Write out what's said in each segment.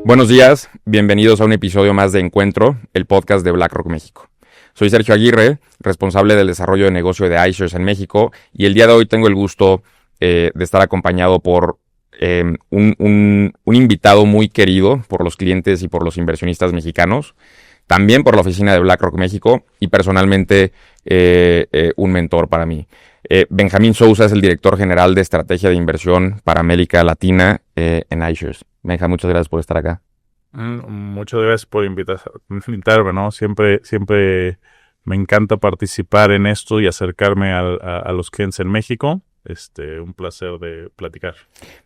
Buenos días, bienvenidos a un episodio más de Encuentro, el podcast de BlackRock México. Soy Sergio Aguirre, responsable del desarrollo de negocio de iShares en México, y el día de hoy tengo el gusto de estar acompañado por un invitado muy querido por los clientes y por los inversionistas mexicanos, también por la oficina de BlackRock México y personalmente un mentor para mí. Benjamín Sousa es el director general de estrategia de inversión para América Latina en iShares. Benja, muchas gracias por estar acá. Muchas gracias por invitarme, ¿no? Siempre me encanta participar en esto y acercarme a los clientes en México. Un placer de platicar.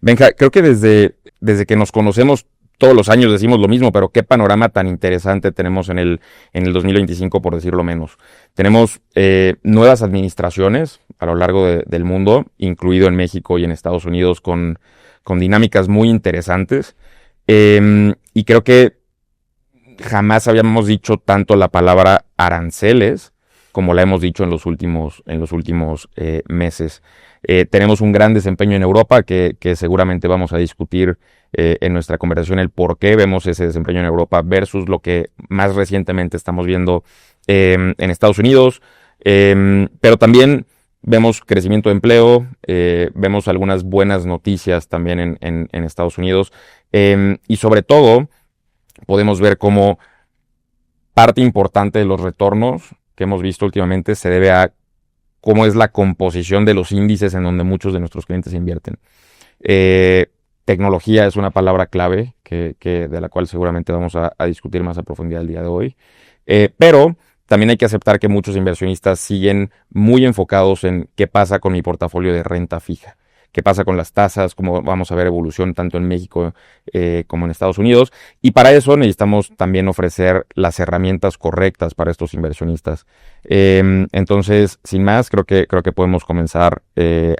Benja, creo que desde que nos conocemos todos los años decimos lo mismo, pero qué panorama tan interesante tenemos en el 2025, por decirlo menos. Tenemos nuevas administraciones a lo largo del mundo, incluido en México y en Estados Unidos, con dinámicas muy interesantes. Y creo que jamás habíamos dicho tanto la palabra aranceles como la hemos dicho en los últimos meses. Tenemos un gran desempeño en Europa que seguramente vamos a discutir en nuestra conversación el por qué vemos ese desempeño en Europa versus lo que más recientemente estamos viendo en Estados Unidos. Pero también vemos crecimiento de empleo, vemos algunas buenas noticias también en Estados Unidos, y sobre todo podemos ver cómo parte importante de los retornos que hemos visto últimamente se debe a cómo es la composición de los índices en donde muchos de nuestros clientes invierten. Tecnología es una palabra clave de la cual seguramente vamos a discutir más a profundidad el día de hoy, pero también hay que aceptar que muchos inversionistas siguen muy enfocados en qué pasa con mi portafolio de renta fija, qué pasa con las tasas, cómo vamos a ver evolución tanto en México como en Estados Unidos. Y para eso necesitamos también ofrecer las herramientas correctas para estos inversionistas. Entonces, sin más, creo que podemos comenzar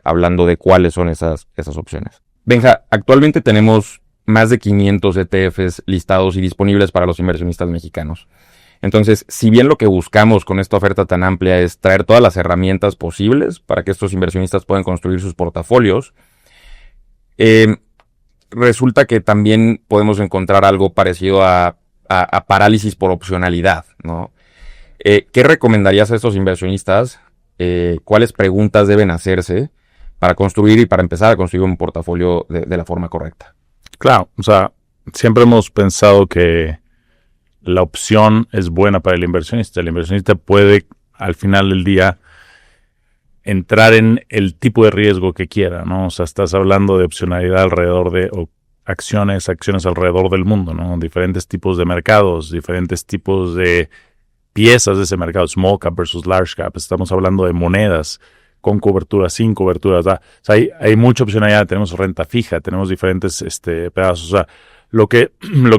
hablando de cuáles son esas opciones. Benja, actualmente tenemos más de 500 ETFs listados y disponibles para los inversionistas mexicanos. Entonces, si bien lo que buscamos con esta oferta tan amplia es traer todas las herramientas posibles para que estos inversionistas puedan construir sus portafolios, resulta que también podemos encontrar algo parecido a parálisis por opcionalidad, ¿no? ¿Qué recomendarías a estos inversionistas? ¿Cuáles preguntas deben hacerse para construir y para empezar a construir un portafolio de la forma correcta? Claro, o sea, siempre hemos pensado que la opción es buena para el inversionista. El inversionista puede, al final del día, entrar en el tipo de riesgo que quiera, ¿no? O sea, estás hablando de opcionalidad alrededor de acciones alrededor del mundo, ¿no? Diferentes tipos de mercados, diferentes tipos de piezas de ese mercado, small cap versus large cap. Estamos hablando de monedas con cobertura, sin cobertura. O sea, hay mucha opcionalidad. Tenemos renta fija, tenemos diferentes pedazos. O sea, lo que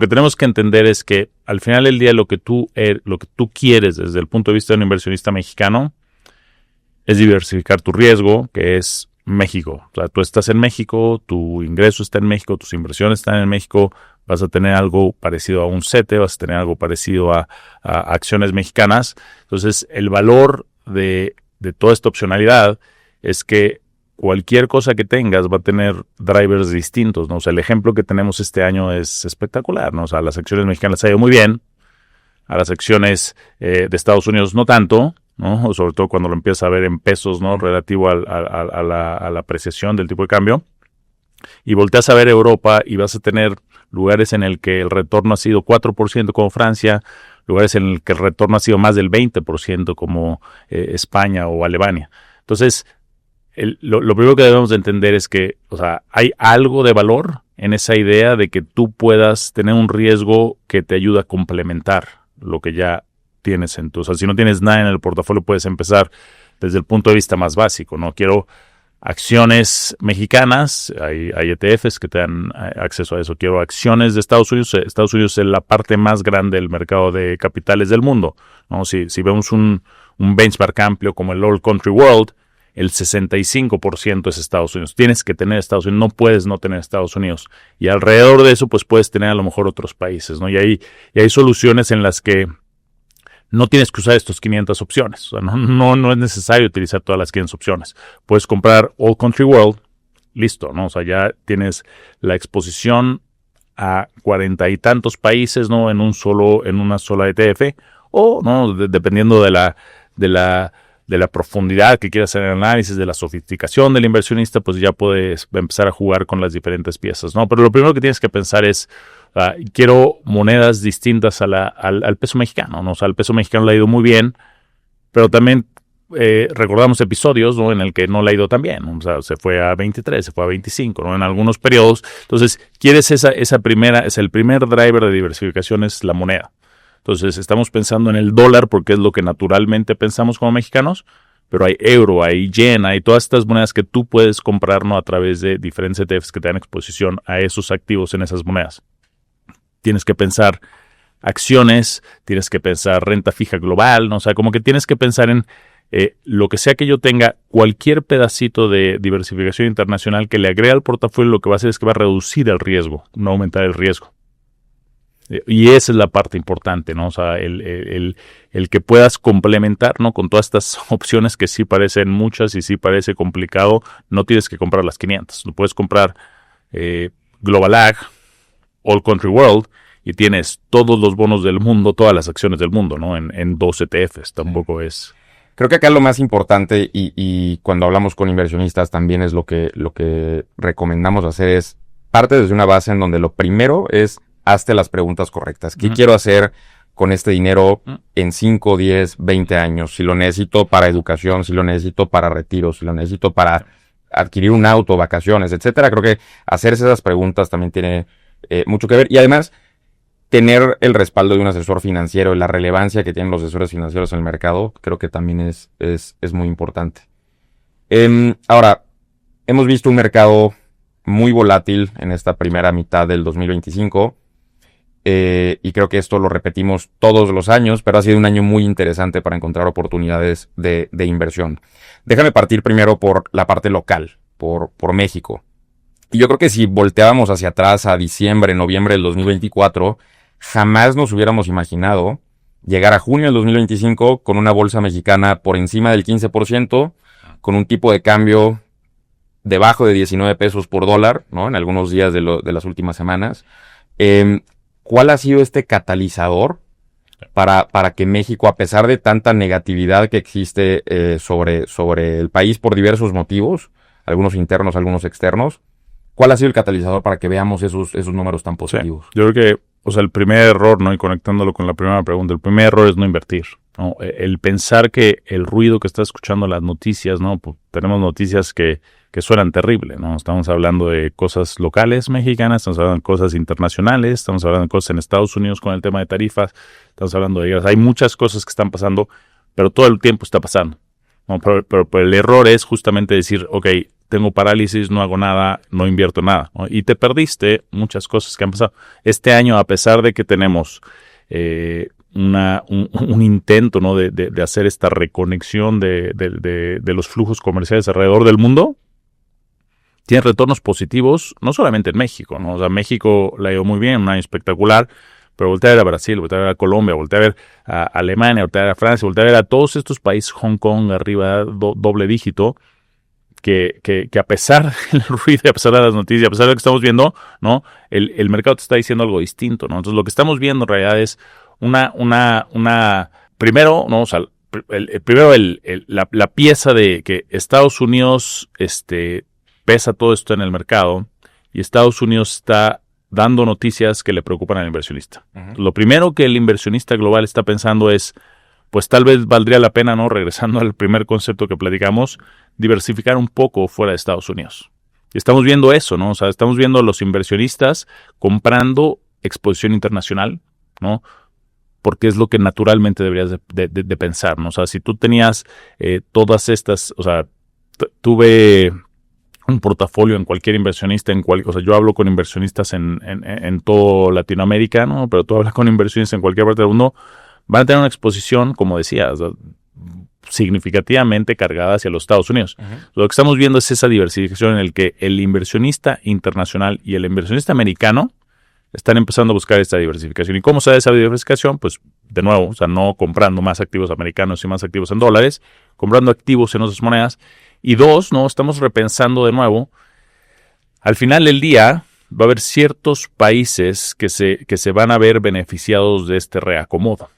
tenemos que entender es que al final del día lo que tú quieres desde el punto de vista de un inversionista mexicano es diversificar tu riesgo, que es México. O sea, tú estás en México, tu ingreso está en México, tus inversiones están en México, vas a tener algo parecido a un CETE, vas a tener algo parecido a acciones mexicanas. Entonces, el valor de toda esta opcionalidad es que cualquier cosa que tengas va a tener drivers distintos, ¿no? O sea, el ejemplo que tenemos este año es espectacular, ¿no? O sea, las acciones mexicanas ha ido muy bien, a las acciones de Estados Unidos no tanto, ¿no? O sobre todo cuando lo empiezas a ver en pesos, ¿no? Relativo a la apreciación del tipo de cambio. Y volteas a ver Europa y vas a tener lugares en el que el retorno ha sido 4% como Francia, lugares en el que el retorno ha sido más del 20% como España o Alemania. Entonces, lo primero que debemos de entender es que, o sea, hay algo de valor en esa idea de que tú puedas tener un riesgo que te ayuda a complementar lo que ya tienes en tu... O sea, si no tienes nada en el portafolio, puedes empezar desde el punto de vista más básico, ¿no? Quiero acciones mexicanas, hay ETFs que te dan acceso a eso. Quiero acciones de Estados Unidos. Estados Unidos es la parte más grande del mercado de capitales del mundo, ¿no? Si vemos un benchmark amplio como el All Country World, el 65% es Estados Unidos. Tienes que tener Estados Unidos, no puedes no tener Estados Unidos. Y alrededor de eso, pues puedes tener a lo mejor otros países, ¿no? Y hay soluciones en las que no tienes que usar estos 500 opciones. O sea, no es necesario utilizar todas las 500 opciones. Puedes comprar All Country World, listo, ¿no? O sea, ya tienes la exposición a 40 y tantos países, ¿no? En una sola ETF, o no, dependiendo de la profundidad que quieras hacer en el análisis, de la sofisticación del inversionista, pues ya puedes empezar a jugar con las diferentes piezas, ¿no? Pero lo primero que tienes que pensar es, quiero monedas distintas al peso mexicano, ¿no? O sea, el peso mexicano le ha ido muy bien, pero también recordamos episodios, ¿no? En el que no le ha ido tan bien, ¿no? O sea, se fue a 23, se fue a 25, ¿no? En algunos periodos. Entonces, quieres el primer driver de diversificación es la moneda. Entonces, estamos pensando en el dólar porque es lo que naturalmente pensamos como mexicanos, pero hay euro, hay yen, hay todas estas monedas que tú puedes comprar, ¿no? A través de diferentes ETFs que te dan exposición a esos activos en esas monedas. Tienes que pensar acciones, tienes que pensar renta fija global, ¿no? O sea, como que tienes que pensar en lo que sea que yo tenga, cualquier pedacito de diversificación internacional que le agregue al portafolio, lo que va a hacer es que va a reducir el riesgo, no aumentar el riesgo. Y esa es la parte importante, ¿no? O sea, el que puedas complementar, ¿no? Con todas estas opciones que sí parecen muchas y sí parece complicado, no tienes que comprar las 500. Tú puedes comprar Global Ag, All Country World, y tienes todos los bonos del mundo, todas las acciones del mundo, ¿no? En 2 ETFs, tampoco es... Creo que acá lo más importante y cuando hablamos con inversionistas también es lo que recomendamos hacer es parte desde una base en donde lo primero es hazte las preguntas correctas. ¿Qué quiero hacer con este dinero en 5, 10, 20 años? Si lo necesito para educación, si lo necesito para retiro, si lo necesito para adquirir un auto, vacaciones, etcétera. Creo que hacerse esas preguntas también tiene mucho que ver. Y además, tener el respaldo de un asesor financiero y la relevancia que tienen los asesores financieros en el mercado, creo que también es muy importante. Ahora, hemos visto un mercado muy volátil en esta primera mitad del 2025 y creo que esto lo repetimos todos los años, pero ha sido un año muy interesante para encontrar oportunidades de inversión. Déjame partir primero por la parte local, por México. Y yo creo que si volteábamos hacia atrás a diciembre, noviembre del 2024, jamás nos hubiéramos imaginado llegar a junio del 2025 con una bolsa mexicana por encima del 15%, con un tipo de cambio debajo de 19 pesos por dólar, ¿no? En algunos días de las últimas semanas. ¿Cuál ha sido este catalizador para que México, a pesar de tanta negatividad que existe sobre el país por diversos motivos, algunos internos, algunos externos, cuál ha sido el catalizador para que veamos esos números tan positivos? Sí, yo creo que, o sea, el primer error, ¿no? Y conectándolo con la primera pregunta, el primer error es no invertir, ¿no? El pensar que el ruido que estás escuchando, las noticias, ¿no? Pues tenemos noticias que suenan terrible, ¿no? Estamos hablando de cosas locales mexicanas, estamos hablando de cosas internacionales, estamos hablando de cosas en Estados Unidos con el tema de tarifas, estamos hablando de guerras. Hay muchas cosas que están pasando, pero todo el tiempo está pasando, ¿no? Pero el error es justamente decir, ok, tengo parálisis, no hago nada, no invierto nada, ¿no? Y te perdiste muchas cosas que han pasado. Este año, a pesar de que tenemos un intento, ¿no? de hacer esta reconexión de los flujos comerciales alrededor del mundo, tiene retornos positivos, no solamente en México, ¿no? O sea, México le ha ido muy bien, un año espectacular, pero voltea a ver a Brasil, voltea a ver a Colombia, voltea a ver a Alemania, voltea a ver a Francia, voltea a ver a todos estos países, Hong Kong arriba, doble dígito, que a pesar del ruido, a pesar de las noticias, a pesar de lo que estamos viendo, ¿no? El mercado te está diciendo algo distinto, ¿no? Entonces, lo que estamos viendo en realidad es primero, ¿no? O sea, la pieza de que Estados Unidos pesa todo esto en el mercado y Estados Unidos está dando noticias que le preocupan al inversionista. Uh-huh. Lo primero que el inversionista global está pensando es, pues tal vez valdría la pena, ¿no? Regresando al primer concepto que platicamos, diversificar un poco fuera de Estados Unidos. Y estamos viendo eso, ¿no? O sea, estamos viendo a los inversionistas comprando exposición internacional, ¿no? Porque es lo que naturalmente deberías de pensar, ¿no? O sea, si tú tenías todas estas, o sea, tuve un portafolio en cualquier inversionista, o sea, yo hablo con inversionistas en todo Latinoamérica, ¿no? Pero tú hablas con inversionistas en cualquier parte del mundo, van a tener una exposición, como decías, significativamente cargada hacia los Estados Unidos. Uh-huh. Lo que estamos viendo es esa diversificación en el que el inversionista internacional y el inversionista americano están empezando a buscar esta diversificación. ¿Y cómo se da esa diversificación? Pues, de nuevo, o sea, no comprando más activos americanos y más activos en dólares, comprando activos en otras monedas. Y dos, ¿no? Estamos repensando de nuevo. Al final del día, va a haber ciertos países que se van a ver beneficiados de este reacomodo.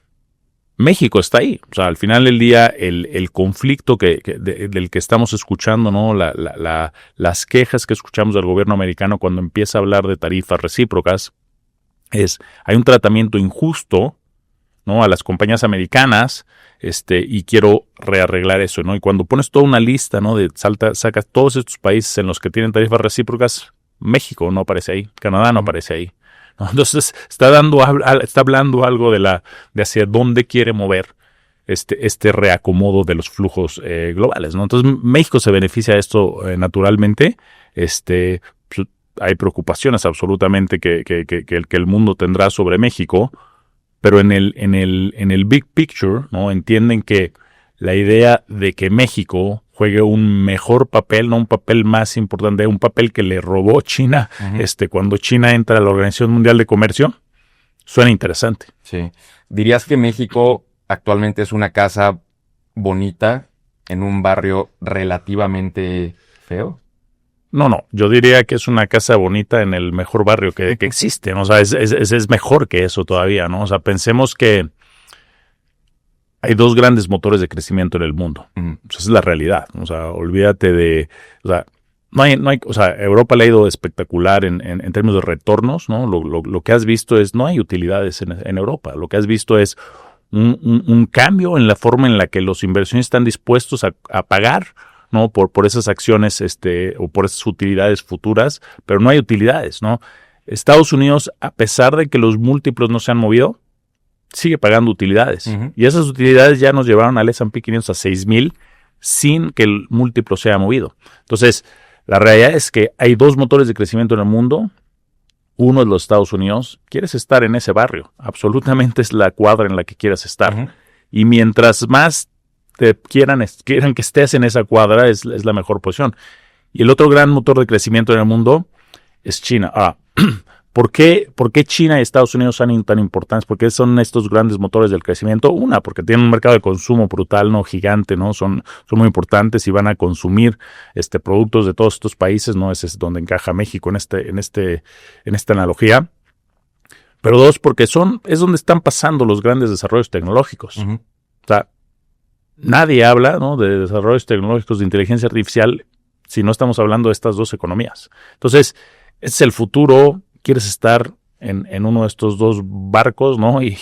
México está ahí. O sea, al final del día, el conflicto del que estamos escuchando, ¿no? Las quejas que escuchamos del gobierno americano cuando empieza a hablar de tarifas recíprocas, hay un tratamiento injusto, ¿no? A las compañías americanas, y quiero rearreglar eso, ¿no? Y cuando pones toda una lista, ¿no? Sacas todos estos países en los que tienen tarifas recíprocas, México no aparece ahí, Canadá no aparece ahí. Entonces está hablando algo de hacia dónde quiere mover este reacomodo de los flujos globales, ¿no? Entonces México se beneficia de esto naturalmente. Pues, hay preocupaciones absolutamente que el mundo tendrá sobre México, pero en el big picture, ¿no? Entienden que la idea de que México juegue un mejor papel, no un papel más importante, un papel que le robó China, cuando China entra a la Organización Mundial de Comercio, suena interesante. Sí. ¿Dirías que México actualmente es una casa bonita en un barrio relativamente feo? No, yo diría que es una casa bonita en el mejor barrio que existe, ¿no? O sea, es mejor que eso todavía, ¿no? O sea, pensemos que hay dos grandes motores de crecimiento en el mundo. Esa es la realidad. O sea, olvídate de... O sea, no hay, o sea, Europa le ha ido espectacular en términos de retornos, ¿no? Lo que has visto es, no hay utilidades en Europa. Lo que has visto es un cambio en la forma en la que los inversionistas están dispuestos a pagar, ¿no? Por esas acciones, o por esas utilidades futuras, pero no hay utilidades, ¿no? Estados Unidos, a pesar de que los múltiplos no se han movido, sigue pagando utilidades. Y esas utilidades ya nos llevaron al S&P 500 a 6,000 sin que el múltiplo se haya movido. Entonces, la realidad es que hay dos motores de crecimiento en el mundo. Uno es los Estados Unidos. Quieres estar en ese barrio. Absolutamente es la cuadra en la que quieras estar. Y mientras más te quieran que estés en esa cuadra, es la mejor posición. Y el otro gran motor de crecimiento en el mundo es China. ¿Por qué China y Estados Unidos son tan importantes? ¿Por qué son estos grandes motores del crecimiento? Una, porque tienen un mercado de consumo brutal, ¿no? Gigante, ¿no? Son muy importantes y van a consumir productos de todos estos países, ¿no? Ese es donde encaja México en esta analogía. Pero dos, porque es donde están pasando los grandes desarrollos tecnológicos. O sea, nadie habla, ¿no? De desarrollos tecnológicos de inteligencia artificial si no estamos hablando de estas dos economías. Entonces, es el futuro. Quieres estar en uno de estos dos barcos, ¿no? Y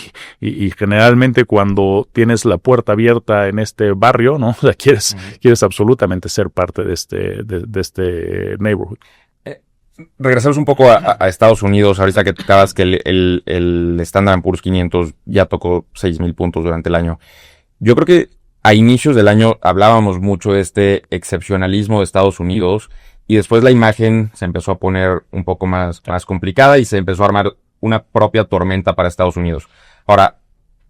generalmente cuando tienes la puerta abierta en este barrio, ¿no? O sea, quieres absolutamente ser parte de este neighborhood. Regresamos un poco a Estados Unidos, ahorita que tocabas que el Standard & Poor's 500 ya tocó 6,000 puntos durante el año. Yo creo que a inicios del año hablábamos mucho de este excepcionalismo de Estados Unidos. Y después la imagen se empezó a poner un poco más complicada y se empezó a armar una propia tormenta para Estados Unidos. Ahora,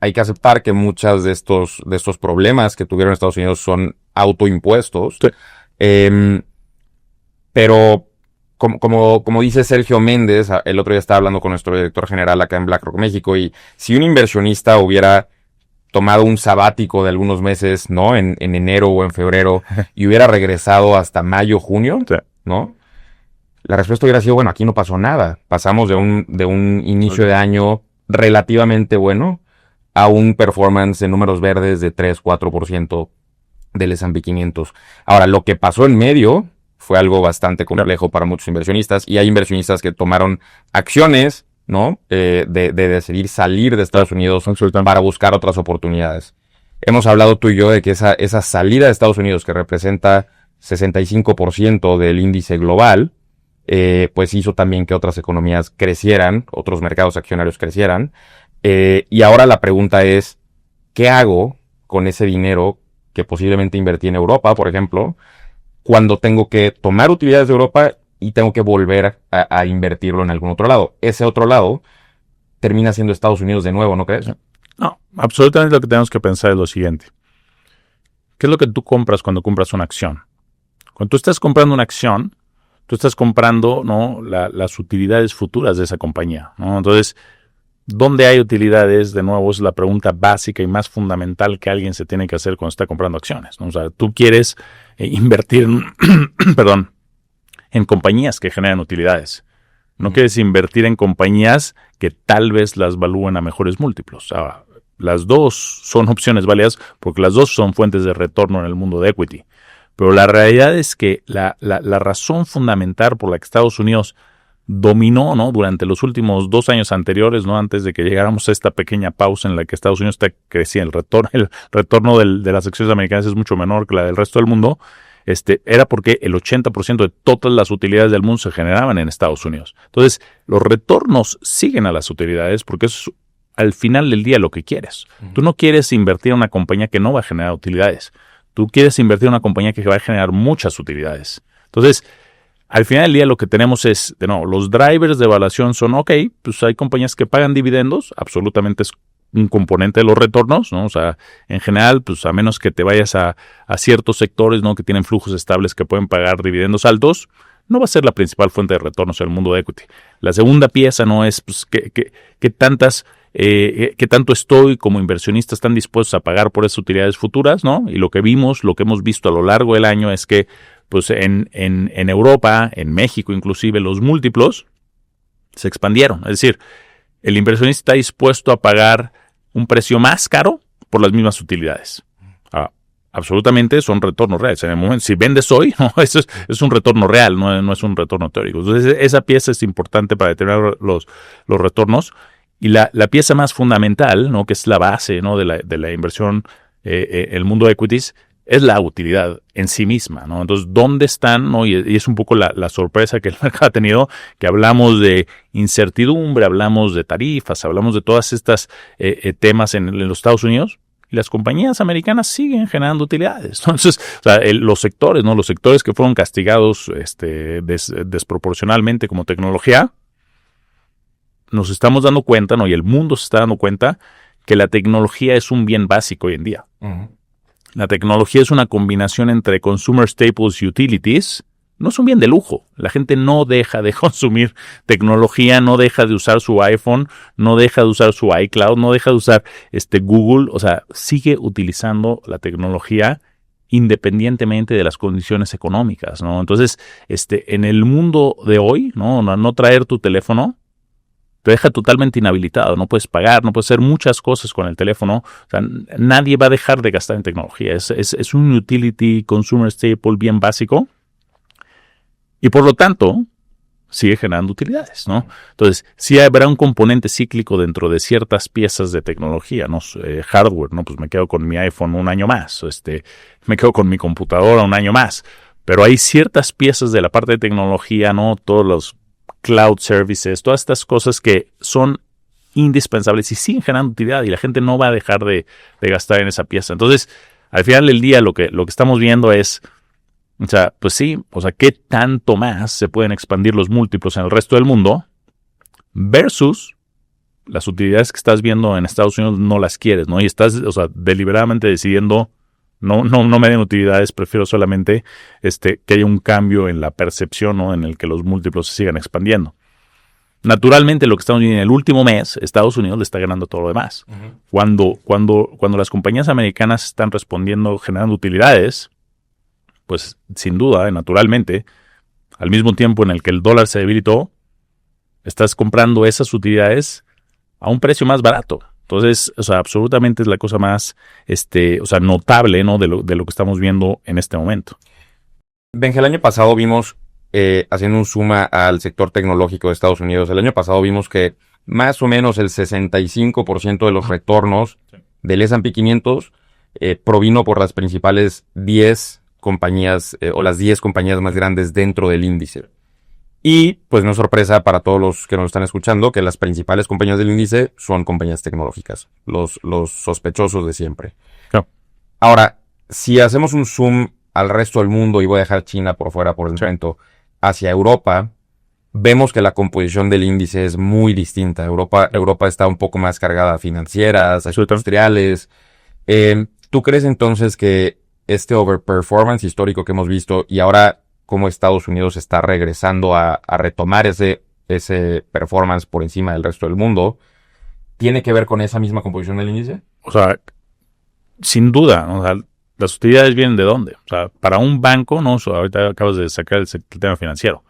hay que aceptar que muchos de estos problemas que tuvieron Estados Unidos son autoimpuestos. Sí. Pero, como dice Sergio Méndez, el otro día estaba hablando con nuestro director general acá en BlackRock México, y si un inversionista hubiera tomado un sabático de algunos meses, ¿no? En enero o en febrero, y hubiera regresado hasta mayo, junio, sí, ¿no? La respuesta hubiera sido, bueno, aquí no pasó nada. Pasamos de un inicio de año relativamente bueno a un performance en números verdes de 3-4% del S&P 500. Ahora, lo que pasó en medio fue algo bastante complejo para muchos inversionistas, y hay inversionistas que tomaron acciones, ¿no? De decidir salir de Estados Unidos para buscar otras oportunidades. Hemos hablado tú y yo de que esa salida de Estados Unidos, que representa 65% del índice global, pues hizo también que otras economías crecieran, otros mercados accionarios crecieran. Y ahora la pregunta es, ¿qué hago con ese dinero que posiblemente invertí en Europa, por ejemplo, cuando tengo que tomar utilidades de Europa y tengo que volver a invertirlo en algún otro lado? Ese otro lado termina siendo Estados Unidos de nuevo, ¿no crees? No, absolutamente. Lo que tenemos que pensar es lo siguiente. ¿Qué es lo que tú compras cuando compras una acción? Cuando tú estás comprando una acción, tú estás comprando, ¿no? las utilidades futuras de esa compañía, ¿no? Entonces, ¿dónde hay utilidades? De nuevo, es la pregunta básica y más fundamental que alguien se tiene que hacer cuando está comprando acciones, ¿no? O sea, tú quieres invertir en compañías que generan utilidades. No quieres invertir en compañías que tal vez las valúen a mejores múltiplos. Ahora, las dos son opciones válidas porque las dos son fuentes de retorno en el mundo de equity. Pero la realidad es que la razón fundamental por la que Estados Unidos dominó, ¿no?, durante los últimos 2 años anteriores, ¿no?, antes de que llegáramos a esta pequeña pausa en la que Estados Unidos está creciendo, el retorno de las acciones americanas es mucho menor que la del resto del mundo, era porque el 80% de todas las utilidades del mundo se generaban en Estados Unidos. Entonces, los retornos siguen a las utilidades porque es al final del día lo que quieres. Tú no quieres invertir en una compañía que no va a generar utilidades. Tú quieres invertir en una compañía que va a generar muchas utilidades. Entonces, al final del día lo que tenemos es, de nuevo, los drivers de evaluación son, pues hay compañías que pagan dividendos, absolutamente es un componente de los retornos, ¿no? O sea, en general, pues a menos que te vayas a ciertos sectores, ¿no?, que tienen flujos estables que pueden pagar dividendos altos, no va a ser la principal fuente de retornos en el mundo de equity. La segunda pieza no es, pues, qué tanto estoy como inversionista están dispuestos a pagar por esas utilidades futuras, ¿no? Y lo que hemos visto a lo largo del año es que, pues, en Europa, en México inclusive, los múltiplos se expandieron. Es decir, el inversionista está dispuesto a pagar un precio más caro por las mismas utilidades. Absolutamente son retornos reales. En el momento, si vendes hoy, no, eso es un retorno real, no es un retorno teórico. Entonces, esa pieza es importante para determinar los retornos. Y la pieza más fundamental, ¿no?, que es la base, ¿no?, de la inversión en el mundo de equities, es la utilidad en sí misma, ¿no? Entonces, ¿dónde están, ¿no? Y es un poco la sorpresa que el mercado ha tenido, que hablamos de incertidumbre, hablamos de tarifas, hablamos de todas estas temas en los Estados Unidos, y las compañías americanas siguen generando utilidades. Entonces, o sea, los sectores, ¿no?, los sectores que fueron castigados desproporcionalmente como tecnología, nos estamos dando cuenta, ¿no?, y el mundo se está dando cuenta que la tecnología es un bien básico hoy en día. Uh-huh. La tecnología es una combinación entre consumer staples y utilities. No es un bien de lujo. La gente no deja de consumir tecnología, no deja de usar su iPhone, no deja de usar su iCloud, no deja de usar Google. O sea, sigue utilizando la tecnología independientemente de las condiciones económicas, ¿no? Entonces, en el mundo de hoy, no traer tu teléfono te deja totalmente inhabilitado, no puedes pagar, no puedes hacer muchas cosas con el teléfono. O sea, nadie va a dejar de gastar en tecnología. Es un utility consumer staple bien básico y por lo tanto sigue generando utilidades, ¿no? Entonces, sí habrá un componente cíclico dentro de ciertas piezas de tecnología, ¿no? Hardware, ¿no? Pues me quedo con mi iPhone un año más, me quedo con mi computadora un año más, pero hay ciertas piezas de la parte de tecnología, ¿no? Todos los cloud services, todas estas cosas que son indispensables y siguen generando utilidad y la gente no va a dejar de gastar en esa pieza. Entonces, al final del día lo que estamos viendo es, o sea, pues sí, o sea, qué tanto más se pueden expandir los múltiplos en el resto del mundo versus las utilidades que estás viendo en Estados Unidos no las quieres, ¿no? Y estás, o sea, deliberadamente decidiendo no me den utilidades, prefiero solamente que haya un cambio en la percepción, ¿no?, en el que los múltiplos se sigan expandiendo. Naturalmente, lo que estamos viendo en el último mes, Estados Unidos le está ganando todo lo demás. Uh-huh. Cuando las compañías americanas están respondiendo, generando utilidades, pues sin duda, naturalmente, al mismo tiempo en el que el dólar se debilitó, estás comprando esas utilidades a un precio más barato. Entonces, o sea, absolutamente es la cosa más, notable, ¿no?, de lo que estamos viendo en este momento. Benja, el año pasado vimos, haciendo un suma al sector tecnológico de Estados Unidos, el año pasado vimos que más o menos el 65% de los retornos del S&P 500 provino por las principales 10 compañías o las 10 compañías más grandes dentro del índice. Y pues no es sorpresa para todos los que nos están escuchando que las principales compañías del índice son compañías tecnológicas, los sospechosos de siempre. No. Ahora, si hacemos un zoom al resto del mundo, y voy a dejar China por fuera por el momento, hacia Europa, vemos que la composición del índice es muy distinta. Europa está un poco más cargada a financieras, a industriales. ¿Tú crees entonces que este overperformance histórico que hemos visto y ahora cómo Estados Unidos está regresando a retomar ese performance por encima del resto del mundo, tiene que ver con esa misma composición del índice? O sea, sin duda, ¿no? O sea, las utilidades vienen de dónde. O sea, para un banco, ¿no? O sea, ahorita acabas de sacar el tema financiero.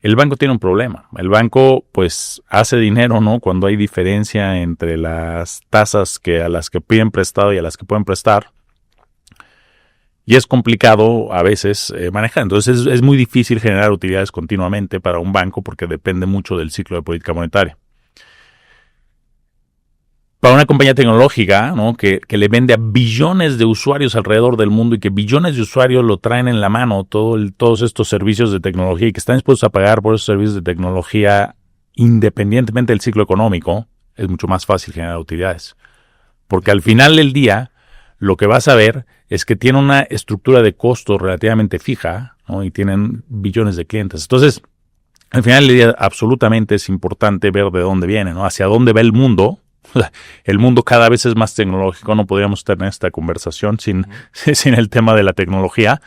el banco tiene un problema. El banco, pues, hace dinero, ¿no? Cuando hay diferencia entre las tasas a las que piden prestado y a las que pueden prestar. Y es complicado a veces manejar. Entonces es muy difícil generar utilidades continuamente para un banco porque depende mucho del ciclo de política monetaria. Para una compañía tecnológica, ¿no? que le vende a billones de usuarios alrededor del mundo y que billones de usuarios lo traen en la mano, todos estos servicios de tecnología y que están dispuestos a pagar por esos servicios de tecnología independientemente del ciclo económico, es mucho más fácil generar utilidades. Porque al final del día, lo que vas a ver es que tiene una estructura de costos relativamente fija, ¿no? Y tienen billones de clientes. Entonces, al final del día, absolutamente es importante ver de dónde viene, ¿no? Hacia dónde va el mundo. El mundo cada vez es más tecnológico, no podríamos tener esta conversación sin el tema de la tecnología.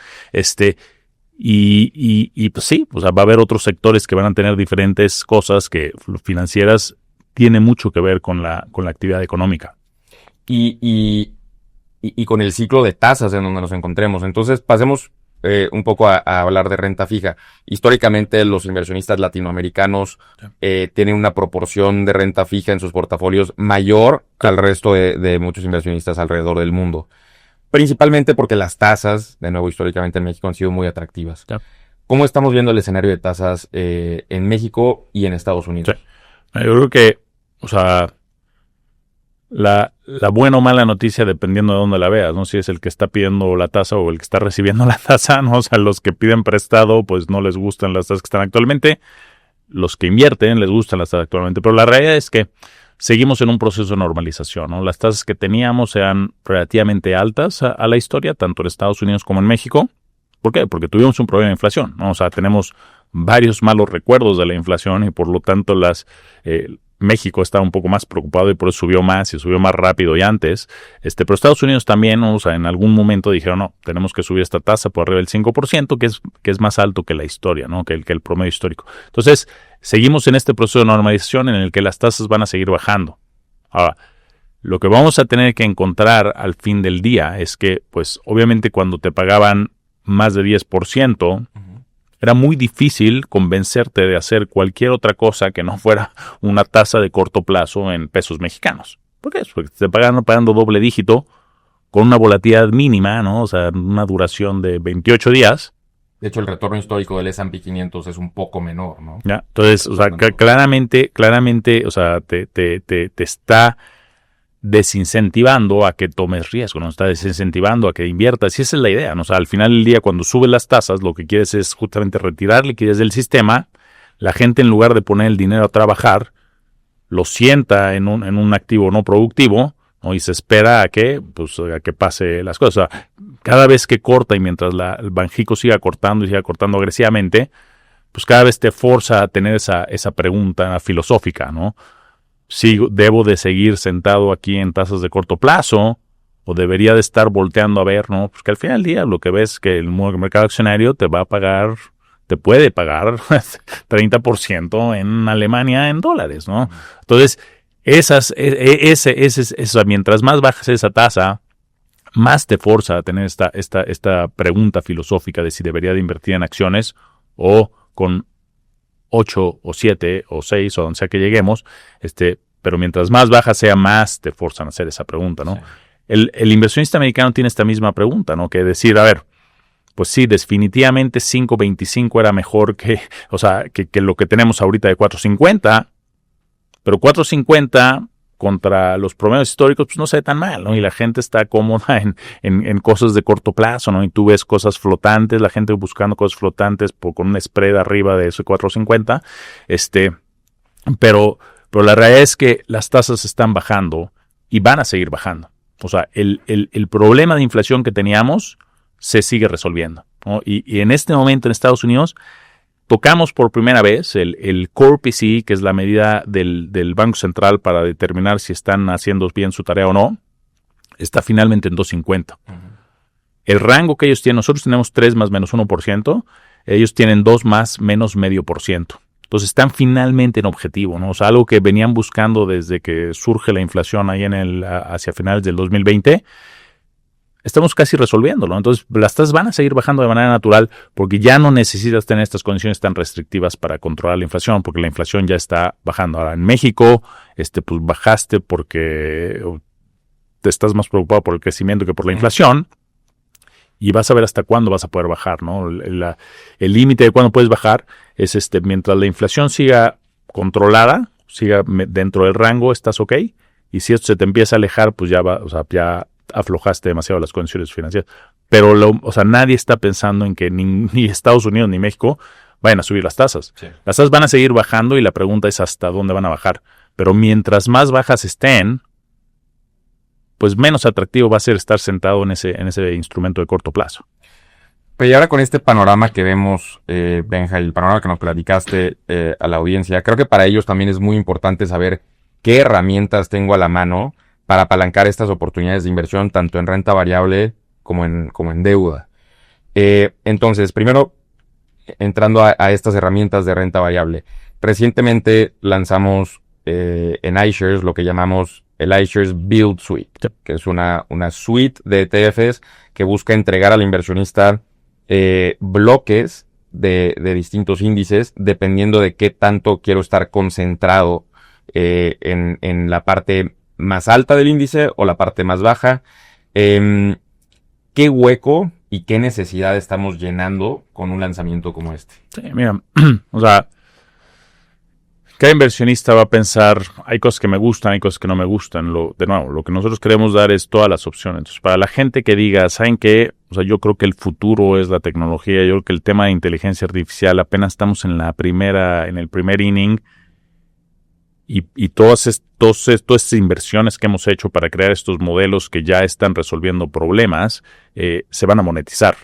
Y pues sí, o sea, va a haber otros sectores que van a tener diferentes cosas que financieras tiene mucho que ver con la actividad económica. Y con el ciclo de tasas en donde nos encontremos. Entonces, pasemos un poco a hablar de renta fija. Históricamente, los inversionistas latinoamericanos tienen una proporción de renta fija en sus portafolios mayor que al resto de muchos inversionistas alrededor del mundo. Principalmente porque las tasas, de nuevo, históricamente en México han sido muy atractivas. Sí. ¿Cómo estamos viendo el escenario de tasas en México y en Estados Unidos? Sí. Yo creo que, o sea, la buena o mala noticia dependiendo de dónde la veas, ¿no? Si es el que está pidiendo la tasa o el que está recibiendo la tasa, ¿no? O sea, los que piden prestado, pues no les gustan las tasas que están actualmente. Los que invierten les gustan las tasas actualmente. Pero la realidad es que seguimos en un proceso de normalización, ¿no? Las tasas que teníamos eran relativamente altas a la historia, tanto en Estados Unidos como en México. ¿Por qué? Porque tuvimos un problema de inflación, ¿no? O sea, tenemos varios malos recuerdos de la inflación y por lo tanto México estaba un poco más preocupado y por eso subió más y subió más rápido y antes. Pero Estados Unidos también, ¿no? O sea, en algún momento dijeron, no, tenemos que subir esta tasa por arriba del 5%, que es más alto que la historia, ¿no? Que el promedio histórico. Entonces, seguimos en este proceso de normalización en el que las tasas van a seguir bajando. Ahora, lo que vamos a tener que encontrar al fin del día es que, pues, obviamente cuando te pagaban más de 10%, era muy difícil convencerte de hacer cualquier otra cosa que no fuera una tasa de corto plazo en pesos mexicanos. ¿Por qué? Porque te pagando doble dígito con una volatilidad mínima, ¿no? O sea, una duración de 28 días. De hecho, el retorno histórico del S&P 500 es un poco menor, ¿no? Ya, entonces, o sea, claramente, o sea, te está desincentivando a que tomes riesgo, ¿no? Está desincentivando a que inviertas y esa es la idea, ¿no? O sea, al final del día cuando subes las tasas lo que quieres es justamente retirar liquidez del sistema, la gente en lugar de poner el dinero a trabajar lo sienta en un activo no productivo, ¿no? Y se espera a que pase las cosas. O sea, cada vez que corta y mientras el Banxico siga cortando agresivamente, pues cada vez te forza a tener esa pregunta filosófica, ¿no? ¿Debo de seguir sentado aquí en tasas de corto plazo? ¿O debería de estar volteando a ver, ¿no? Porque al final del día lo que ves es que el mercado accionario te puede pagar 30% en Alemania en dólares, ¿no? Entonces, mientras más bajas esa tasa, más te forza a tener esta pregunta filosófica de si debería de invertir en acciones o con 8 o 7 o 6 o donde sea que lleguemos, pero mientras más baja sea, más te forzan a hacer esa pregunta, ¿no? Sí. El inversionista americano tiene esta misma pregunta, ¿no? Que decir, a ver, pues sí, definitivamente 5.25 era mejor que lo que tenemos ahorita de 4.50, pero 4.50 contra los promedios históricos, pues no se ve tan mal, ¿no? Y la gente está cómoda en cosas de corto plazo, ¿no? Y tú ves cosas flotantes, la gente buscando cosas flotantes con un spread arriba de ese 4.50, pero la realidad es que las tasas están bajando y van a seguir bajando. O sea, el problema de inflación que teníamos se sigue resolviendo, ¿no? Y en este momento en Estados Unidos tocamos por primera vez el Core PCE, que es la medida del Banco Central para determinar si están haciendo bien su tarea o no, está finalmente en 2.50. Uh-huh. El rango que ellos tienen, nosotros tenemos 3 más menos 1%, ellos tienen 2 más menos 0.5%. Entonces están finalmente en objetivo, ¿no? O sea, algo que venían buscando desde que surge la inflación ahí hacia finales del 2020, estamos casi resolviéndolo. Entonces, las tasas van a seguir bajando de manera natural porque ya no necesitas tener estas condiciones tan restrictivas para controlar la inflación, porque la inflación ya está bajando. Ahora, en México, pues bajaste porque te estás más preocupado por el crecimiento que por la inflación. Y vas a ver hasta cuándo vas a poder bajar, ¿no? El límite de cuándo puedes bajar es mientras la inflación siga controlada, siga dentro del rango, estás ok. Y si esto se te empieza a alejar, pues ya aflojaste demasiado las condiciones financieras. Pero, nadie está pensando en que ni Estados Unidos ni México vayan a subir las tasas. Sí. Las tasas van a seguir bajando y la pregunta es hasta dónde van a bajar. Pero mientras más bajas estén, pues menos atractivo va a ser estar sentado en ese instrumento de corto plazo. Pero y ahora con este panorama que vemos, Benja, el panorama que nos platicaste a la audiencia, creo que para ellos también es muy importante saber qué herramientas tengo a la mano para apalancar estas oportunidades de inversión, tanto en renta variable como en deuda. Entonces, primero, entrando a estas herramientas de renta variable. Recientemente lanzamos en iShares lo que llamamos el iShares Build Suite, que es una suite de ETFs que busca entregar al inversionista bloques de distintos índices, dependiendo de qué tanto quiero estar concentrado en la parte más alta del índice o la parte más baja. ¿Qué hueco y qué necesidad estamos llenando con un lanzamiento como este? Sí, mira, cada inversionista va a pensar, hay cosas que me gustan, hay cosas que no me gustan. De nuevo, lo que nosotros queremos dar es todas las opciones. Entonces, para la gente que diga, ¿saben qué? Yo creo que el futuro es la tecnología. Yo creo que el tema de inteligencia artificial, apenas estamos en el primer inning. Y todas estas inversiones que hemos hecho para crear estos modelos que ya están resolviendo problemas, se van a monetizar.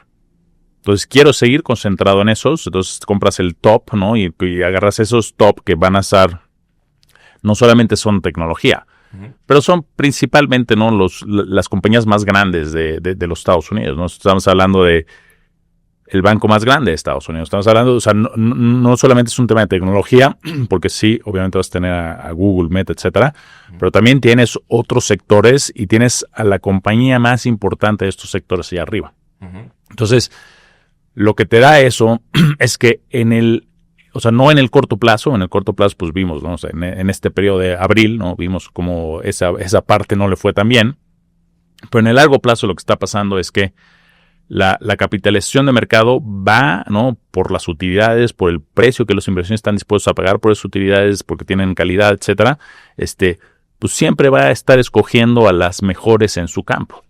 Entonces, quiero seguir concentrado en esos. Entonces, compras el top, ¿no? Y agarras esos top que van a ser, no solamente son tecnología, pero son principalmente, ¿no? Las compañías más grandes de los Estados Unidos, ¿no? Estamos hablando de el banco más grande de Estados Unidos. Estamos hablando, no solamente es un tema de tecnología, porque sí, obviamente vas a tener a Google, Meta, etcétera, pero también tienes otros sectores y tienes a la compañía más importante de estos sectores allá arriba. Entonces, lo que te da eso es que no en el corto plazo pues vimos, ¿no? En este periodo de abril, ¿no? Vimos como esa parte no le fue tan bien, pero en el largo plazo lo que está pasando es que la capitalización de mercado va, ¿no? Por las utilidades, por el precio que los inversionistas están dispuestos a pagar por esas utilidades, porque tienen calidad, etcétera, pues siempre va a estar escogiendo a las mejores en su campo.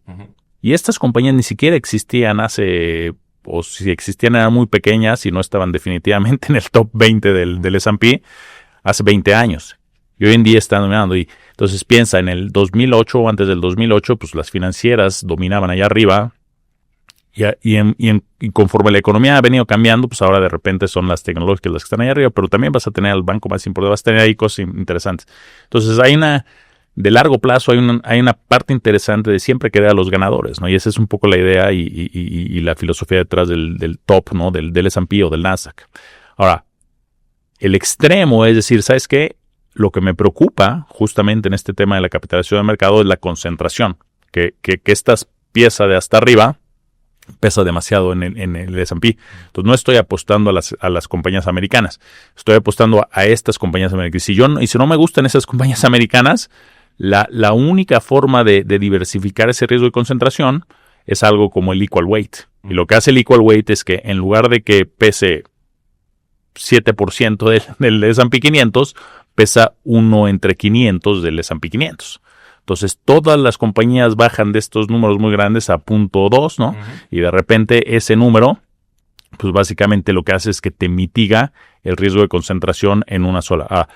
Y estas compañías ni siquiera existían o si existían eran muy pequeñas y no estaban definitivamente en el top 20 del S&P hace 20 años. Y hoy en día están dominando. Y entonces piensa, en el 2008 o antes del 2008, pues las financieras dominaban allá arriba. Y conforme la economía ha venido cambiando, pues ahora de repente son las tecnológicas las que están allá arriba, pero también vas a tener al banco más importante, vas a tener ahí cosas interesantes. Entonces de largo plazo hay una parte interesante de siempre querer a los ganadores, ¿no? Y esa es un poco la idea y la filosofía detrás del top, ¿no? Del S&P o del Nasdaq. Ahora, el extremo es decir, ¿sabes qué? Lo que me preocupa justamente en este tema de la capitalización del mercado es la concentración, que esta pieza de hasta arriba pesa demasiado en el S&P. Entonces no estoy apostando a las compañías americanas, estoy apostando a estas compañías americanas. Y si no me gustan esas compañías americanas, la única forma de diversificar ese riesgo de concentración es algo como el equal weight. Y lo que hace el equal weight es que en lugar de que pese 7% del S&P 500, pesa 1 entre 500 del S&P 500. Entonces, todas las compañías bajan de estos números muy grandes a 0.2, ¿no? Y de repente ese número, pues básicamente lo que hace es que te mitiga el riesgo de concentración en una sola.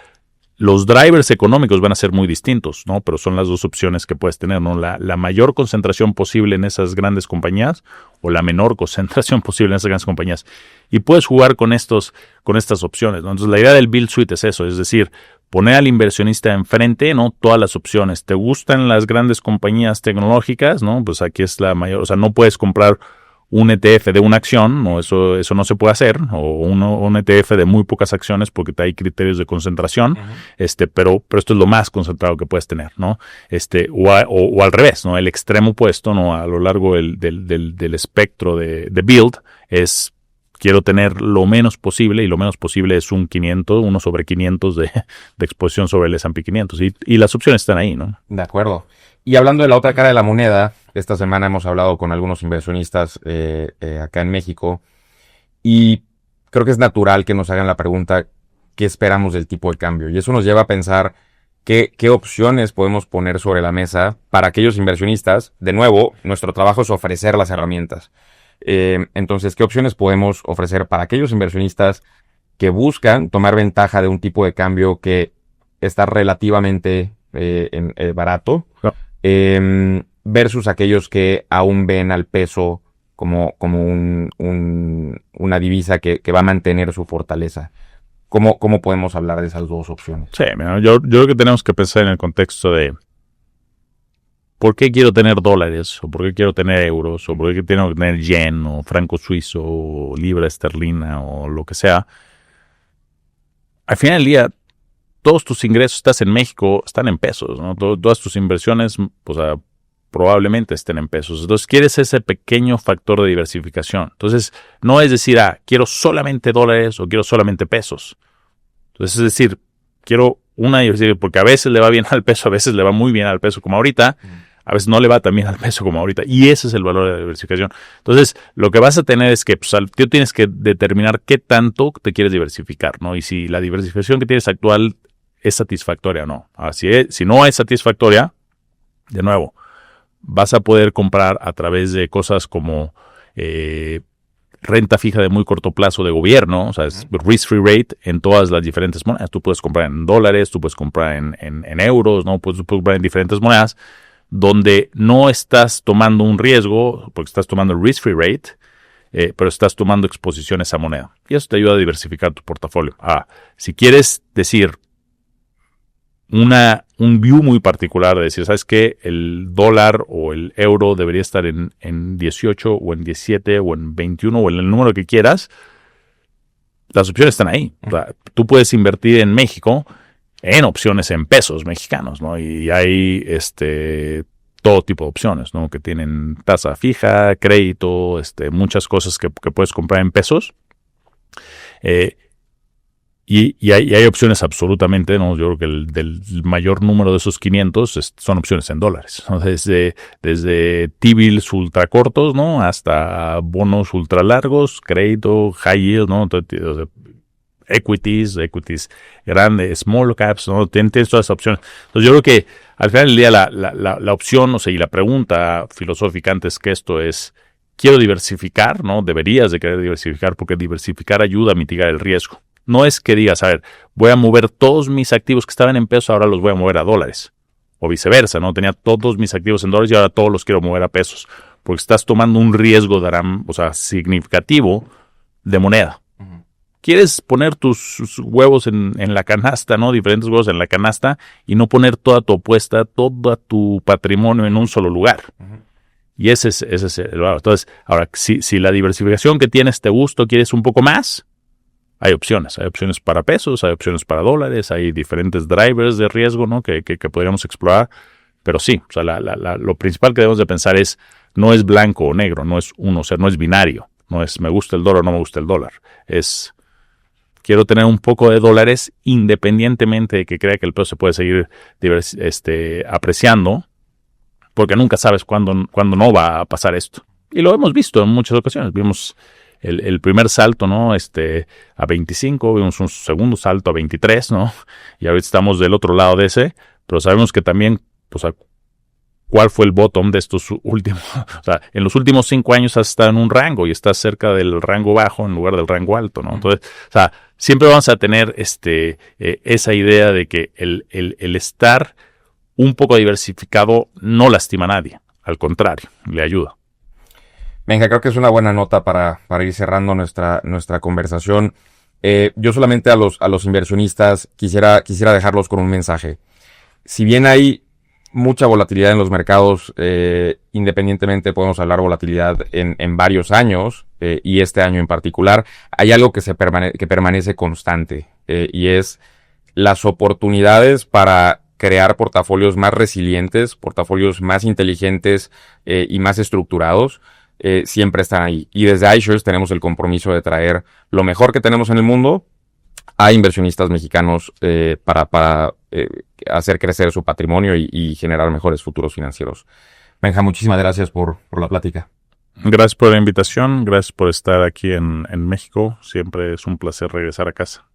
Los drivers económicos van a ser muy distintos, ¿no? Pero son las dos opciones que puedes tener, ¿no? La mayor concentración posible en esas grandes compañías o la menor concentración posible en esas grandes compañías. Y puedes jugar con estas opciones, ¿no? Entonces, la idea del Build Suite es eso, es decir, poner al inversionista enfrente, ¿no? Todas las opciones. ¿Te gustan las grandes compañías tecnológicas? ¿No? Pues aquí es la mayor. O sea, no puedes comprar un ETF de una acción, no, eso no se puede hacer, o un ETF de muy pocas acciones porque hay criterios de concentración, pero esto es lo más concentrado que puedes tener, ¿no? O al revés, ¿no? El extremo opuesto, ¿no? A lo largo del espectro de build es quiero tener lo menos posible, y lo menos posible es un 500, 1 sobre 500 de exposición sobre el S&P 500, y las opciones están ahí, ¿no? De acuerdo. Y hablando de la otra cara de la moneda, esta semana hemos hablado con algunos inversionistas acá en México, y creo que es natural que nos hagan la pregunta, ¿qué esperamos del tipo de cambio? Y eso nos lleva a pensar qué opciones podemos poner sobre la mesa para aquellos inversionistas. De nuevo, nuestro trabajo es ofrecer las herramientas. Entonces, ¿qué opciones podemos ofrecer para aquellos inversionistas que buscan tomar ventaja de un tipo de cambio que está relativamente barato, versus aquellos que aún ven al peso como una divisa que va a mantener su fortaleza? ¿Cómo podemos hablar de esas dos opciones? Sí, mira, yo creo que tenemos que pensar en el contexto de ¿por qué quiero tener dólares? ¿O por qué quiero tener euros? ¿O por qué tengo que tener yen? ¿O franco suizo? ¿O libra esterlina? ¿O lo que sea? Al final del día, todos tus ingresos, estás en México, están en pesos, ¿no? Todas tus inversiones, probablemente estén en pesos. Entonces, quieres ese pequeño factor de diversificación. Entonces, no es decir, quiero solamente dólares o quiero solamente pesos. Entonces, es decir, quiero una diversificación, porque a veces le va bien al peso, a veces le va muy bien al peso como ahorita, a veces no le va tan bien al peso como ahorita, y ese es el valor de la diversificación. Entonces, lo que vas a tener es que tú tienes que determinar qué tanto te quieres diversificar, ¿no? Y si la diversificación que tienes actual es satisfactoria o no. Si no es satisfactoria, de nuevo, vas a poder comprar a través de cosas como renta fija de muy corto plazo de gobierno, o sea, es risk-free rate en todas las diferentes monedas. Tú puedes comprar en dólares, tú puedes comprar en euros, ¿no? Puedes comprar en diferentes monedas donde no estás tomando un riesgo, porque estás tomando el risk-free rate, pero estás tomando exposición a esa moneda. Y eso te ayuda a diversificar tu portafolio. Si quieres decir un view muy particular de decir, ¿sabes qué? El dólar o el euro debería estar en 18 o en 17 o en 21 o en el número que quieras. Las opciones están ahí. O sea, tú puedes invertir en México en opciones en pesos mexicanos, ¿no? Y hay todo tipo de opciones, ¿no? Que tienen tasa fija, crédito, muchas cosas que puedes comprar en pesos. Y hay opciones absolutamente, ¿no? Yo creo que del mayor número de esos 500 son opciones en dólares, ¿no? Desde T-bills ultra cortos, ¿no? Hasta bonos ultra largos, crédito, high yield, ¿no? Entonces, equities grandes, small caps, ¿no? Tienes todas esas opciones. Entonces yo creo que al final del día la opción, y la pregunta filosófica antes que esto es, ¿quiero diversificar? ¿No? Deberías de querer diversificar, porque diversificar ayuda a mitigar el riesgo. No es que digas, voy a mover todos mis activos que estaban en pesos, ahora los voy a mover a dólares. O viceversa, ¿no? Tenía todos mis activos en dólares y ahora todos los quiero mover a pesos. Porque estás tomando un riesgo, significativo de moneda. Quieres poner tus huevos en la canasta, ¿no? Diferentes huevos en la canasta, y no poner toda tu apuesta, todo tu patrimonio en un solo lugar. Y ese es el valor. Entonces, ahora, si la diversificación que tienes te gusta o quieres un poco más, hay opciones. Hay opciones para pesos, hay opciones para dólares, hay diferentes drivers de riesgo, ¿no? Que podríamos explorar. Pero sí, lo principal que debemos de pensar no es blanco o negro, no es uno, no es binario. No es me gusta el dólar o no me gusta el dólar. Es quiero tener un poco de dólares independientemente de que crea que el peso se puede seguir apreciando, porque nunca sabes cuándo no va a pasar esto. Y lo hemos visto en muchas ocasiones. Vimos el primer salto, ¿no? A 25, vimos un segundo salto a 23, ¿no? Y ahorita estamos del otro lado de ese, pero sabemos que también, ¿cuál fue el bottom de estos últimos? O sea, en los últimos 5 años has estado en un rango y estás cerca del rango bajo en lugar del rango alto, ¿no? Entonces, siempre vamos a tener esa idea de que el estar un poco diversificado no lastima a nadie. Al contrario, le ayuda. Venga, creo que es una buena nota para ir cerrando nuestra conversación. Yo solamente a los inversionistas quisiera dejarlos con un mensaje. Si bien hay mucha volatilidad en los mercados, independientemente podemos hablar volatilidad en varios años, y este año en particular, hay algo que que permanece constante, y es las oportunidades para crear portafolios más resilientes, portafolios más inteligentes y más estructurados, siempre están ahí. Y desde iShares tenemos el compromiso de traer lo mejor que tenemos en el mundo a inversionistas mexicanos para hacer crecer su patrimonio y generar mejores futuros financieros. Benja, muchísimas gracias por la plática. Gracias por la invitación, gracias por estar aquí en México. Siempre es un placer regresar a casa.